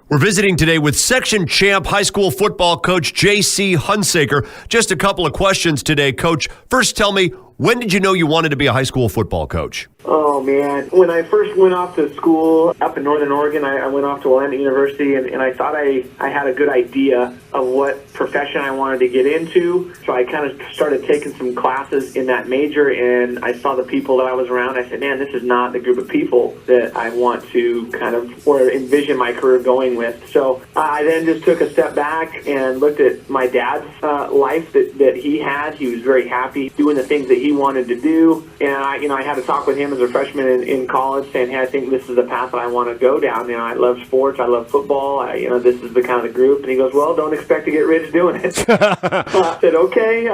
We're visiting today with section champ high school football coach J.C. Hunsaker. Just a couple of questions today, Coach. First, tell me, when did you know you wanted to be a high school football coach? Oh, man. When I first went off to school up in Northern Oregon, I went off to Willamette University, and I thought I had a good idea of what profession I wanted to get into. So I kind of started taking some classes in that major, and I saw the people that I was around. I said, man, this is not the group of people that I want to kind of or envision my career going with. So I then just took a step back and looked at my dad's life that he had. He was very happy doing the things that he wanted to do. And I had a talk with him as a freshman in college saying, hey, I think this is the path that I want to go down. I love sports. I love football. This is the kind of group. And he goes, well, don't expect to get rich doing it. So I said, okay.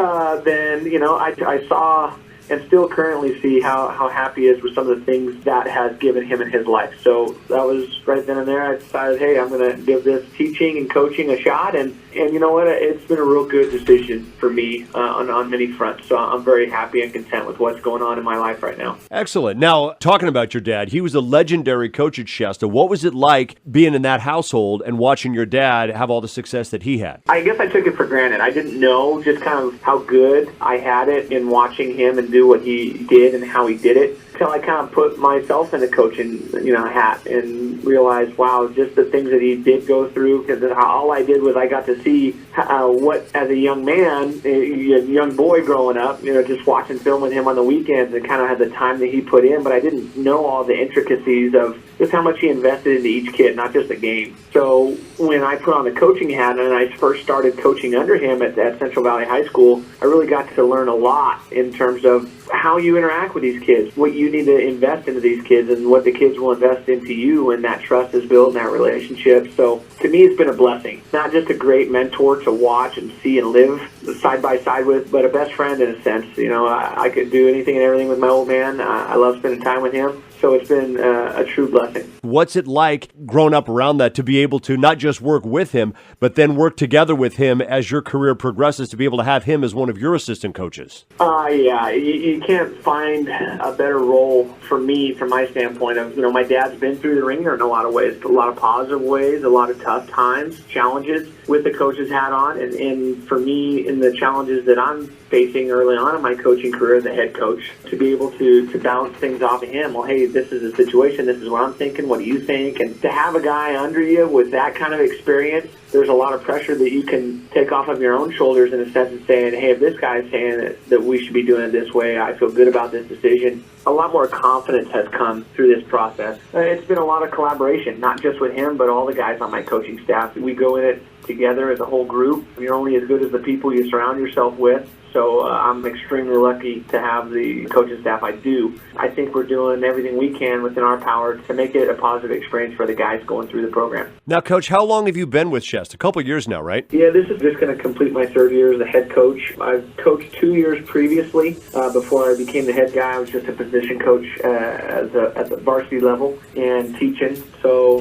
Then, I saw and still currently see how happy he is with some of the things that has given him in his life. So that was right then and there. I decided, hey, I'm going to give this teaching and coaching a shot. And you know what? It's been a real good decision for me on many fronts. So I'm very happy and content with what's going on in my life right now. Excellent. Now, talking about your dad, he was a legendary coach at Shasta. What was it like being in that household and watching your dad have all the success that he had? I guess I took it for granted. I didn't know just kind of how good I had it in watching him and do what he did and how he did it, until I kind of put myself in the coaching hat and realized, wow, just the things that he did go through, because all I did was I got to see what, as a young man, a young boy growing up, just watching film with him on the weekends and kind of had the time that he put in, but I didn't know all the intricacies of just how much he invested into each kid, not just the game. So when I put on the coaching hat and I first started coaching under him at Central Valley High School, I really got to learn a lot in terms of how you interact with these kids, what you need to invest into these kids, and what the kids will invest into you, and that trust is built in that relationship. So to me, it's been a blessing. Not just a great mentor to watch and see and live side by side with, but a best friend in a sense. I could do anything and everything with my old man. I love spending time with him. So it's been a true blessing. What's it like growing up around that, to be able to not just work with him, but then work together with him as your career progresses, to be able to have him as one of your assistant coaches? Yeah, you can't find a better role for me from my standpoint of, my dad's been through the ringer in a lot of ways, a lot of positive ways, a lot of tough times, challenges with the coach's hat on. And for me, in the challenges that I'm facing early on in my coaching career as a head coach, to be able to bounce things off of him. Well, hey, this is a situation, this is what I'm thinking, what do you think? And to have a guy under you with that kind of experience, there's a lot of pressure that you can take off of your own shoulders in a sense of saying, hey, if this guy's saying that we should be doing it this way, I feel good about this decision. A lot more confidence has come through this process. It's been a lot of collaboration, not just with him, but all the guys on my coaching staff. We go in it together as a whole group. You're only as good as the people you surround yourself with. So I'm extremely lucky to have the coaching staff I do. I think we're doing everything we can within our power to make it a positive experience for the guys going through the program. Now, Coach, how long have you been with Shasta? A couple of years now, right? Yeah, this is just going to complete my third year as a head coach. I've coached 2 years previously. Before I became the head guy, I was just a position coach at the varsity level and teaching. So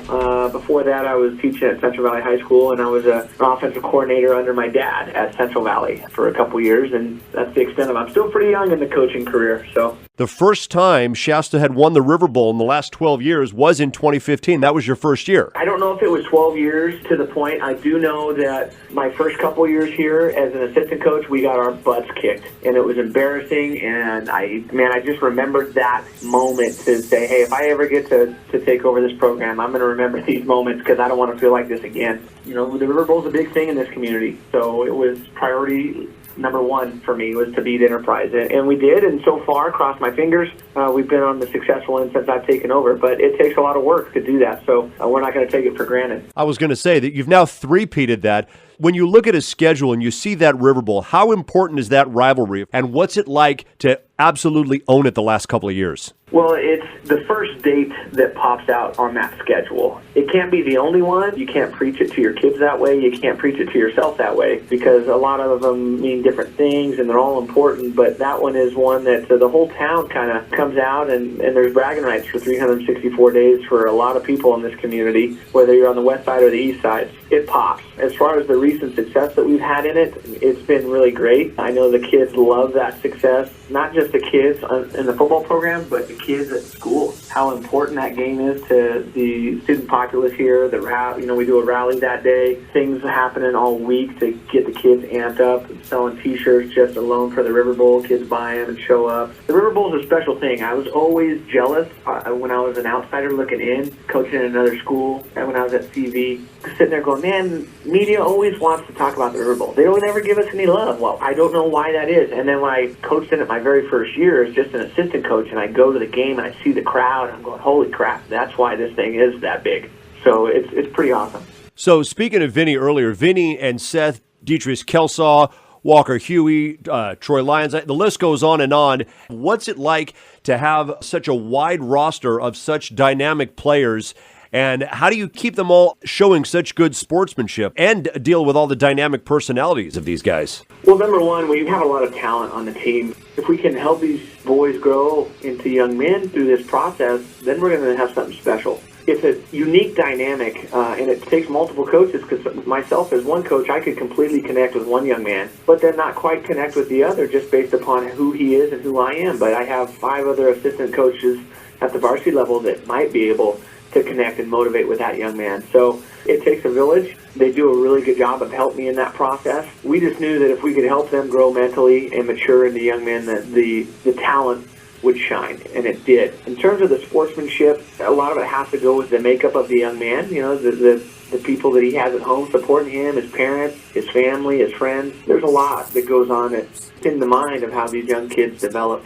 before that, I was teaching at Central Valley High School, and I was an offensive coordinator under my dad at Central Valley for a couple years. And that's the extent of it. I'm still pretty young in the coaching career. So the first time Shasta had won the River Bowl in the last 12 years was in 2015. That was your first year. I don't know if it was 12 years to the point. I do know that my first couple years here as an assistant coach, we got our butts kicked, and it was embarrassing. And I just remembered that moment to say, hey, if I ever get to take over this program, I'm going to remember these moments because I don't want to feel like this again. The River Bowl is a big thing in this community, so it was priority number one for me was to beat Enterprise, and we did, and so far, cross my fingers, we've been on the successful end since I've taken over, but it takes a lot of work to do that, so we're not going to take it for granted. I was going to say that you've now three-peated that. When you look at his schedule and you see that River Bowl, how important is that rivalry, and what's it like to absolutely own it the last couple of years? Well, it's the first date that pops out on that schedule. It can't be the only one. You can't preach it to your kids that way. You can't preach it to yourself that way because a lot of them mean different things and they're all important, but that one is one that the whole town kind of comes out and there's bragging rights for 364 days for a lot of people in this community, whether you're on the west side or the east side. It pops. As far as the recent success that we've had in it, it's been really great. I know the kids love that success, not just the kids in the football program, but the kids at school. how important that game is to the student populace here. We do a rally that day. Things happening all week to get the kids amped up. Selling T-shirts just alone for the River Bowl. Kids buy them and show up. The River Bowl is a special thing. I was always jealous when I was an outsider looking in, coaching in another school, and when I was at CV, sitting there going, man, media always wants to talk about the River Bowl. They don't ever give us any love. Well, I don't know why that is. And then when I coached in it my very first year as just an assistant coach, and I go to the game and I see the crowd, and I'm going, holy crap, that's why this thing is that big. So it's pretty awesome. So speaking of Vinny earlier, Vinny and Seth, Deatrice Kelsaw, Walker Huey, Troy Lyons, the list goes on and on. What's it like to have such a wide roster of such dynamic players? And how do you keep them all showing such good sportsmanship and deal with all the dynamic personalities of these guys? Well, number one, we have a lot of talent on the team. If we can help these boys grow into young men through this process, then we're going to have something special. It's a unique dynamic, and it takes multiple coaches, because myself as one coach, I could completely connect with one young man, but then not quite connect with the other just based upon who he is and who I am. But I have 5 other assistant coaches at the varsity level that might be able to connect and motivate with that young man. So it takes a village. They do a really good job of helping me in that process. We just knew that if we could help them grow mentally and mature into young men, that the talent would shine, and it did. In terms of the sportsmanship, a lot of it has to go with the makeup of the young man. You know, the people that he has at home supporting him, his parents, his family, his friends. There's a lot that goes on that's in the mind of how these young kids develop.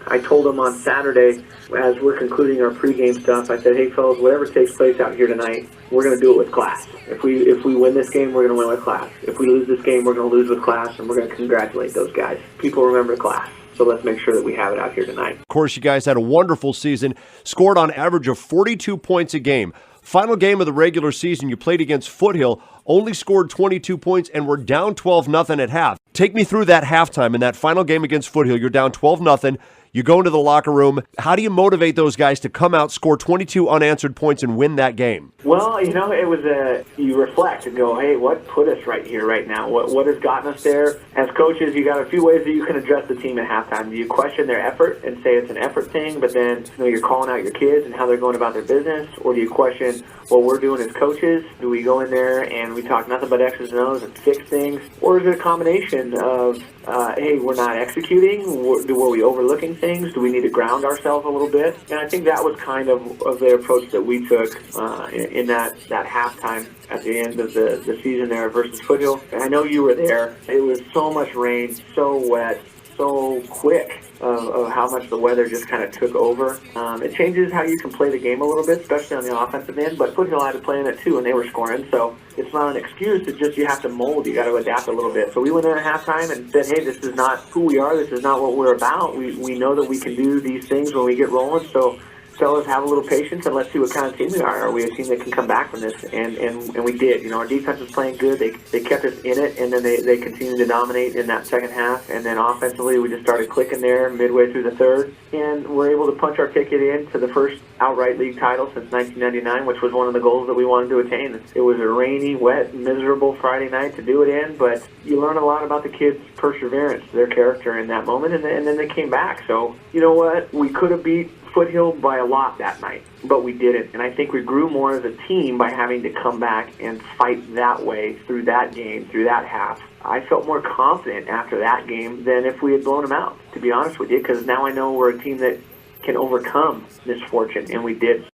I told them on Saturday, as we're concluding our pregame stuff, I said, hey, fellas, whatever takes place out here tonight, we're going to do it with class. If we win this game, we're going to win with class. If we lose this game, we're going to lose with class, and we're going to congratulate those guys. People remember class. So let's make sure that we have it out here tonight. Of course, you guys had a wonderful season, scored on average of 42 points a game. Final game of the regular season, you played against Foothill, only scored 22 points, and were down 12-0 at half. Take me through that halftime in that final game against Foothill. You're down 12-0. You go into the locker room. How do you motivate those guys to come out, score 22 unanswered points, and win that game? Well, you know, it was you reflect and go, hey, what put us right here right now? What has gotten us there? As coaches, you got a few ways that you can address the team at halftime. Do you question their effort and say it's an effort thing, but then you're calling out your kids and how they're going about their business? Or do you question what we're doing as coaches? Do we go in there and we talk nothing but X's and O's and fix things? Or is it a combination of, hey, we're not executing? Were we overlooking things? Do we need to ground ourselves a little bit? And I think that was kind of the approach that we took in that halftime at the end of the season there versus Foothill. And I know you were there. It was so much rain, so wet, so quick of how much the weather just kind of took over. It changes how you can play the game a little bit, especially on the offensive end, but Foothill had to play in it too, and they were scoring, so it's not an excuse. It's just you have to mold. You got to adapt a little bit. So we went in at halftime and said, hey, this is not who we are. This is not what we're about. We know that we can do these things when we get rolling, so fellas, have a little patience and let's see what kind of team we are. Are we a team that can come back from this? And we did. You know, our defense was playing good. They kept us in it, and then they continued to dominate in that second half. And then offensively, we just started clicking there midway through the third, and we're able to punch our ticket in to the first outright league title since 1999, which was one of the goals that we wanted to attain. It was a rainy, wet, miserable Friday night to do it in, but you learn a lot about the kids' perseverance, their character in that moment, and then they came back. So, you know what? We could have beat Foothill by a lot that night, but we didn't. And I think we grew more as a team by having to come back and fight that way through that game, through that half. I felt more confident after that game than if we had blown them out, to be honest with you, because now I know we're a team that can overcome misfortune, and we did.